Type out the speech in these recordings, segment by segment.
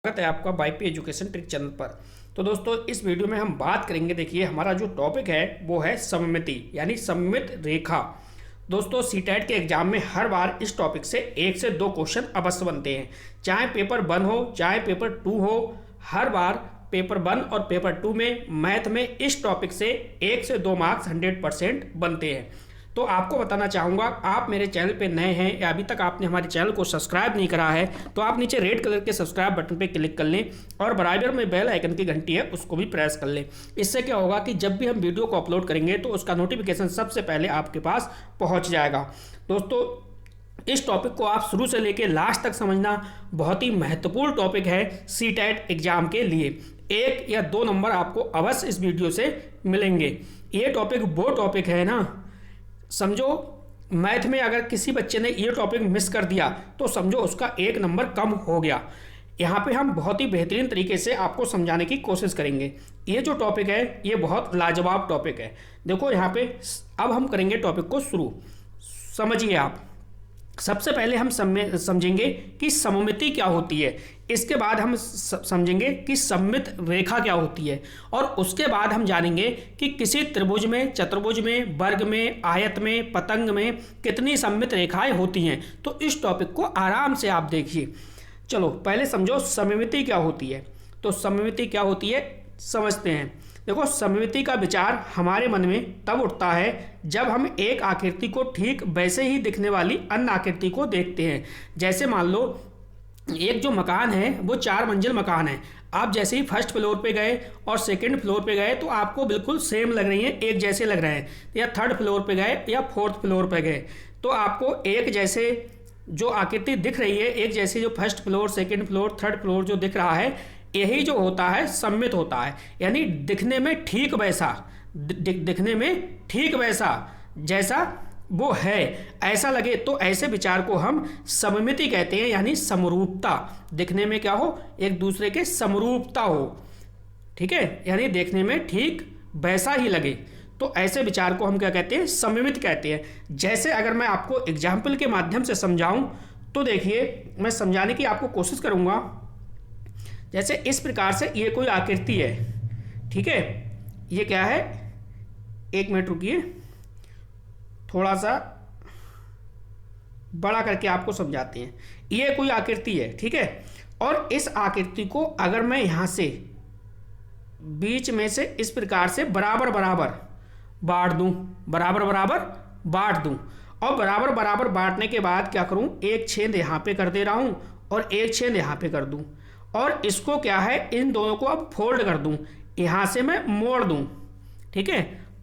स्वागत है आपका वाईपी एजुकेशन ट्रिक चैनल पर। तो दोस्तों इस वीडियो में हम बात करेंगे, देखिए हमारा जो टॉपिक है वो है सममिति यानी सममित रेखा। दोस्तों सीटेट के एग्जाम में हर बार इस टॉपिक से 1 से 2 क्वेश्चन अवश्य बनते हैं, चाहे पेपर 1 हो चाहे पेपर 2 हो। हर बार पेपर 1 और पेपर 2 में मैथ में इस टॉपिक से 1 से 2 मार्क्स 100% बनते हैं। तो आपको बताना चाहूँगा, आप मेरे चैनल पे नए हैं या अभी तक आपने हमारे चैनल को सब्सक्राइब नहीं करा है तो आप नीचे रेड कलर के सब्सक्राइब बटन पे क्लिक कर लें और बराबर में बेल आइकन की घंटी है उसको भी प्रेस कर लें। इससे क्या होगा कि जब भी हम वीडियो को अपलोड करेंगे तो उसका नोटिफिकेशन सबसे पहले आपके पास पहुँच जाएगा। दोस्तों इस टॉपिक को आप शुरू से लेकर लास्ट तक समझना बहुत ही महत्वपूर्ण टॉपिक है सीटेट एग्जाम के लिए। 1 या 2 नंबर आपको अवश्य इस वीडियो से मिलेंगे। ये टॉपिक वो टॉपिक है ना, समझो मैथ में अगर किसी बच्चे ने ये टॉपिक मिस कर दिया तो समझो उसका 1 नंबर कम हो गया। यहाँ पे हम बहुत ही बेहतरीन तरीके से आपको समझाने की कोशिश करेंगे। ये जो टॉपिक है ये बहुत लाजवाब टॉपिक है। देखो यहाँ पे अब हम करेंगे टॉपिक को शुरू। समझिए आप, सबसे पहले हम समझेंगे कि सममिति क्या होती है, इसके बाद हम समझेंगे कि सममित रेखा क्या होती है, और उसके बाद हम जानेंगे कि किसी त्रिभुज में, चतुर्भुज में, वर्ग में, आयत में, पतंग में कितनी सममित रेखाएं होती हैं। तो इस टॉपिक को आराम से आप देखिए। चलो पहले समझो सममिति क्या होती है। तो सममिति क्या होती है समझते हैं। देखो सममिति का विचार हमारे मन में तब उठता है जब हम एक आकृति को ठीक वैसे ही दिखने वाली अन्य आकृति को देखते हैं। जैसे मान लो एक जो मकान है वो 4 मंजिल मकान है। आप जैसे ही फर्स्ट फ्लोर पे गए और सेकंड फ्लोर पे गए तो आपको बिल्कुल सेम लग रही हैं, एक जैसे लग रहे हैं। या थर्ड फ्लोर पे गए या फोर्थ फ्लोर पे गए तो आपको एक जैसे जो आकृति दिख रही है, एक जैसे जो first floor, second floor, third floor जो दिख रहा है, यही जो होता है सममित होता है। यानी दिखने में ठीक वैसा, दिखने में ठीक वैसा जैसा वो है ऐसा लगे, तो ऐसे विचार को हम सममिति कहते हैं। यानी समरूपता, दिखने में क्या हो, एक दूसरे के समरूपता हो, ठीक है, यानी देखने में ठीक वैसा ही लगे, तो ऐसे विचार को हम क्या कहते हैं, सममित कहते हैं। जैसे अगर मैं आपको एग्जाम्पल के माध्यम से समझाऊं तो देखिए मैं समझाने की आपको कोशिश करूंगा। जैसे इस प्रकार से ये कोई आकृति है, ठीक है, ये क्या है, 1 मिनट रुकिए, थोड़ा सा बड़ा करके आपको समझाते हैं। ये कोई आकृति है, ठीक है, और इस आकृति को अगर मैं यहाँ से बीच में से इस प्रकार से बराबर बराबर बांट दूं, बराबर बराबर बांट दूं, और बराबर बराबर बांटने के बाद क्या करूं, एक छेद यहाँ पे कर दे रहा हूं और एक छेद यहाँ पे कर दूं, और इसको क्या है, इन दोनों को अब फोल्ड कर दूं, यहाँ से मैं मोड़ दूं, ठीक है।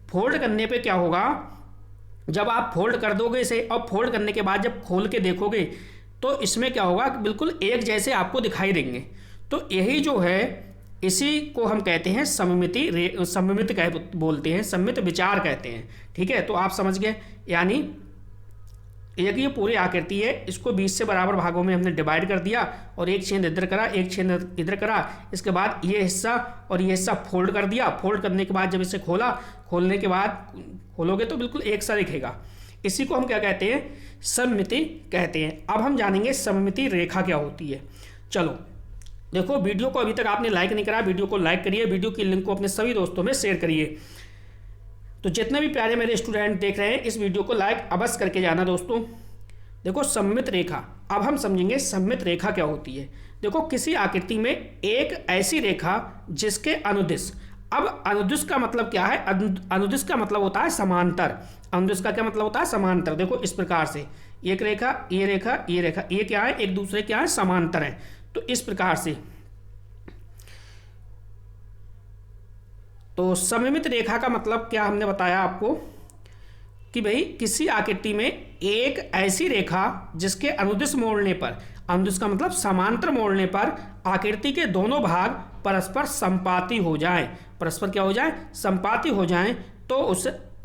फोल्ड करने पे क्या होगा, जब आप फोल्ड कर दोगे इसे और फोल्ड करने के बाद जब खोल के देखोगे तो इसमें क्या होगा, बिल्कुल एक जैसे आपको दिखाई देंगे। तो यही जो है इसी को हम कहते हैं सममिति, सममित बोलते हैं, सममित विचार कहते हैं, ठीक है। तो आप समझ गए, यानी एक ये पूरी आकृति है, इसको 20 से बराबर भागों में हमने डिवाइड कर दिया और एक छेद इधर करा, एक छेद इधर करा, इसके बाद ये हिस्सा और ये हिस्सा फोल्ड कर दिया। फोल्ड करने के बाद जब इसे खोला, खोलने के बाद खोलोगे तो बिल्कुल एक सा दिखेगा। इसी को हम क्या कहते हैं, सममिति कहते हैं। अब हम जानेंगे सममिति रेखा क्या होती है। चलो देखो, वीडियो को अभी तक आपने लाइक नहीं करा, वीडियो को लाइक करिए, वीडियो की लिंक को अपने सभी दोस्तों में शेयर करिए। तो जितने भी प्यारे मेरे स्टूडेंट देख रहे हैं इस वीडियो को लाइक अवश्य करके जाना दोस्तों। देखो सममित रेखा, अब हम समझेंगे सममित रेखा क्या होती है। देखो किसी आकृति में एक ऐसी रेखा जिसके अनुदिश, अब अनुदिश का मतलब क्या है, अनुदिश का मतलब होता है समांतर। अनुदिश का क्या मतलब होता है, समांतर। देखो इस प्रकार से एक रेखा, ये रेखा, ये रेखा, ये क्या है, एक दूसरे क्या है, समांतर है। तो इस प्रकार से तो सममित रेखा का मतलब क्या हमने बताया आपको कि भाई किसी आकृति में एक ऐसी रेखा जिसके अनुदिश मोड़ने पर, अनुदिश का मतलब समांतर मोड़ने पर आकृति के दोनों भाग परस्पर संपाती हो जाएं, परस्पर क्या हो जाए, संपाती हो जाएं, तो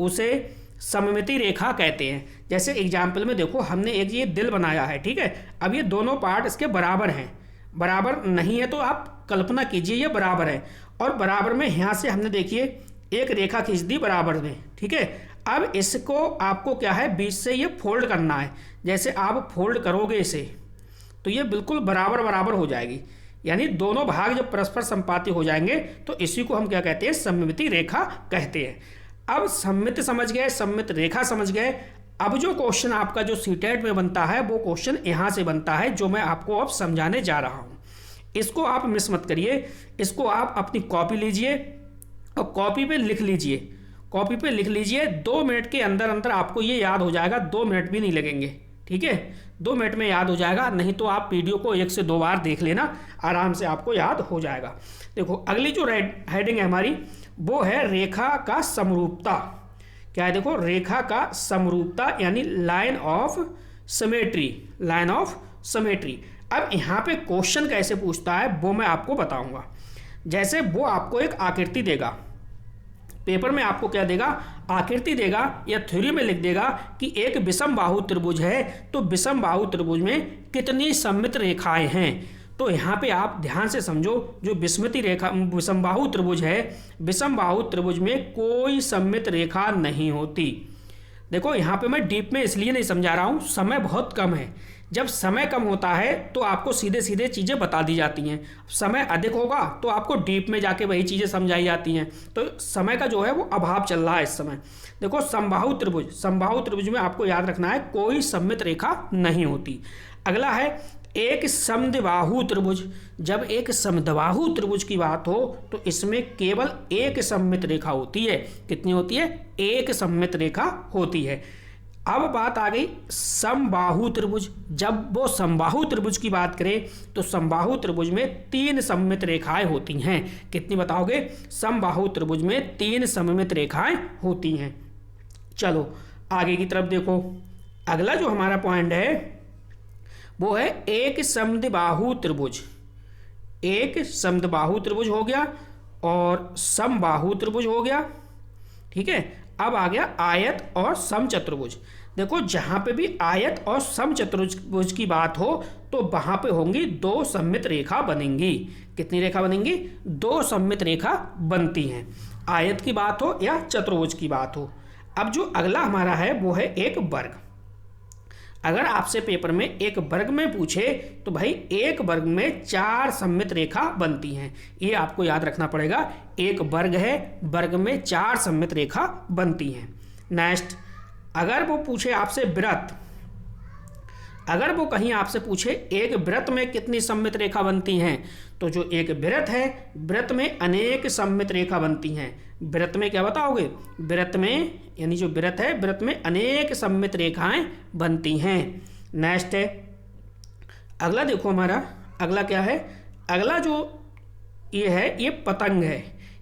उसे सममिति रेखा कहते हैं। जैसे एग्जाम्पल में देखो, हमने एक ये दिल बनाया है, ठीक है, अब ये दोनों पार्ट इसके बराबर हैं, बराबर नहीं है तो आप कल्पना कीजिए ये बराबर है, और बराबर में यहाँ से हमने देखिए एक रेखा खींच दी बराबर में, ठीक है। अब इसको आपको क्या है, बीच से ये फोल्ड करना है। जैसे आप फोल्ड करोगे इसे तो ये बिल्कुल बराबर बराबर हो जाएगी। यानी दोनों भाग जब परस्पर संपाती हो जाएंगे तो इसी को हम क्या कहते हैं, सममिति रेखा कहते हैं। अब सममित समझ गए, सममित रेखा समझ गए। अब जो क्वेश्चन आपका जो सीटेट में बनता है वो क्वेश्चन यहाँ से बनता है, जो मैं आपको अब समझाने जा रहा हूँ। इसको आप मिस मत करिए, इसको आप अपनी कॉपी लीजिए और कॉपी पे लिख लीजिए, कॉपी पे लिख लीजिए। 2 मिनट के अंदर अंदर आपको ये याद हो जाएगा, 2 मिनट भी नहीं लगेंगे, ठीक है, 2 मिनट में याद हो जाएगा। नहीं तो आप वीडियो को 1 से 2 बार देख लेना, आराम से आपको याद हो जाएगा। देखो अगली जो हेडिंग है हमारी वो है रेखा का समरूपता। क्या है, देखो रेखा का समरूपता यानी line of symmetry, line of symmetry. अब यहाँ पे क्वेश्चन कैसे पूछता है वो मैं आपको बताऊंगा। जैसे वो आपको एक आकृति देगा, पेपर में आपको क्या देगा, आकृति देगा, या थ्योरी में लिख देगा कि एक विषम बाहु त्रिभुज है, तो विषम बाहु त्रिभुज में कितनी सममित रेखाएं हैं। तो यहाँ पे आप ध्यान से समझो, जो विषमिति रेखा विषम बाहु त्रिभुज है, विषम बाहु त्रिभुज में कोई सममित रेखा नहीं होती। देखो यहाँ पे मैं डीप में इसलिए नहीं समझा रहा हूँ, समय बहुत कम है। जब समय कम होता है तो आपको सीधे सीधे चीज़ें बता दी जाती हैं, समय अधिक होगा तो आपको डीप में जाके वही चीज़ें समझाई जाती हैं। तो समय का जो है वो अभाव चल रहा है इस समय। देखो समबाहु त्रिभुज, समबाहु त्रिभुज में आपको याद रखना है कोई सममित रेखा नहीं होती। अगला है एक समद्विबाहु त्रिभुज। जब एक समद्विबाहु त्रिभुज की बात हो तो इसमें केवल एक सममित रेखा होती है। कितनी होती है, एक सममित रेखा होती है। अब बात आ गई समबाहु त्रिभुज। जब वो समबाहु त्रिभुज की बात करें तो समबाहु त्रिभुज में 3 सममित रेखाएं होती हैं। कितनी बताओगे, समबाहु त्रिभुज में 3 सममित रेखाएं होती हैं। चलो आगे की तरफ देखो, अगला जो हमारा पॉइंट है वो है एक समद्विबाहु त्रिभुज। एक समद्विबाहु त्रिभुज हो गया और समबाहु त्रिभुज हो गया, ठीक है। अब आ गया आयत और समचतुर्भुज। देखो जहां पे भी आयत और समचतुर्भुज की बात हो तो वहां पे होंगी 2 सममित रेखा बनेंगी। कितनी रेखा बनेंगी, 2 सममित रेखा बनती हैं, आयत की बात हो या चतुर्भुज की बात हो। अब जो अगला हमारा है वो है एक वर्ग। अगर आपसे पेपर में एक वर्ग में पूछे तो भाई एक वर्ग में 4 सममित रेखा बनती हैं, ये आपको याद रखना पड़ेगा। एक वर्ग है, वर्ग में 4 सममित रेखा बनती हैं। नेक्स्ट, अगर वो पूछे आपसे वृत्त, अगर वो कहीं आपसे पूछे एक वृत्त में कितनी सममित रेखा बनती हैं, तो जो एक वृत्त है, वृत्त में अनेक सममित रेखा बनती हैं। वृत्त में क्या बताओगे, वृत्त में यानी जो वृत्त है, वृत्त में अनेक सममित रेखाएं बनती हैं। नेक्स्ट है अगला, देखो हमारा अगला क्या है, अगला जो ये है ये पतंग है।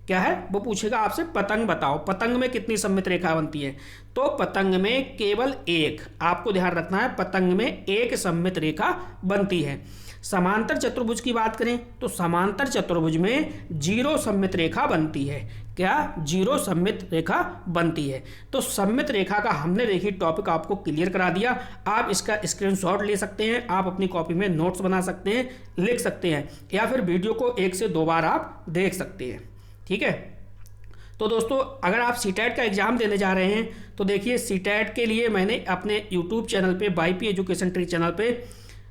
क्या है, वो पूछेगा आपसे पतंग बताओ, पतंग में कितनी सममित रेखा बनती है। तो पतंग में केवल एक, आपको ध्यान रखना है, पतंग में एक सममित रेखा बनती है। समांतर चतुर्भुज की बात करें तो समांतर चतुर्भुज में 0 सममित रेखा बनती है। क्या, 0 सममित रेखा बनती है। तो सममित रेखा का हमने देखिए टॉपिक आपको क्लियर करा दिया। आप इसका स्क्रीनशॉट ले सकते हैं, आप अपनी कॉपी में नोट्स बना सकते हैं, लिख सकते हैं, या फिर वीडियो को 1 से 2 बार आप देख सकते हैं, ठीक है। तो दोस्तों अगर आप सीटेट का एग्ज़ाम देने जा रहे हैं तो देखिए सीटेट के लिए मैंने अपने यूट्यूब चैनल पे YP एजुकेशन ट्री चैनल पे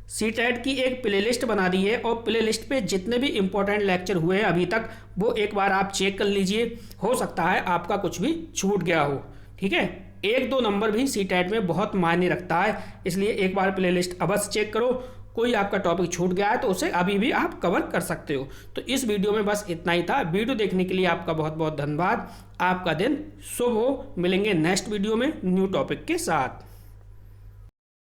सीटेट की एक प्लेलिस्ट बना दी है, और प्लेलिस्ट पे जितने भी इम्पोर्टेंट लेक्चर हुए हैं अभी तक वो एक बार आप चेक कर लीजिए। हो सकता है आपका कुछ भी छूट गया हो, ठीक है। 1-2 नंबर भी सीटेट में बहुत मायने रखता है, इसलिए एक बार प्लेलिस्ट अवश्य चेक करो। कोई आपका टॉपिक छूट गया है तो उसे अभी भी आप कवर कर सकते हो। तो इस वीडियो में बस इतना ही था। वीडियो देखने के लिए आपका बहुत बहुत धन्यवाद। आपका दिन शुभ हो। मिलेंगे नेक्स्ट वीडियो में न्यू टॉपिक के साथ।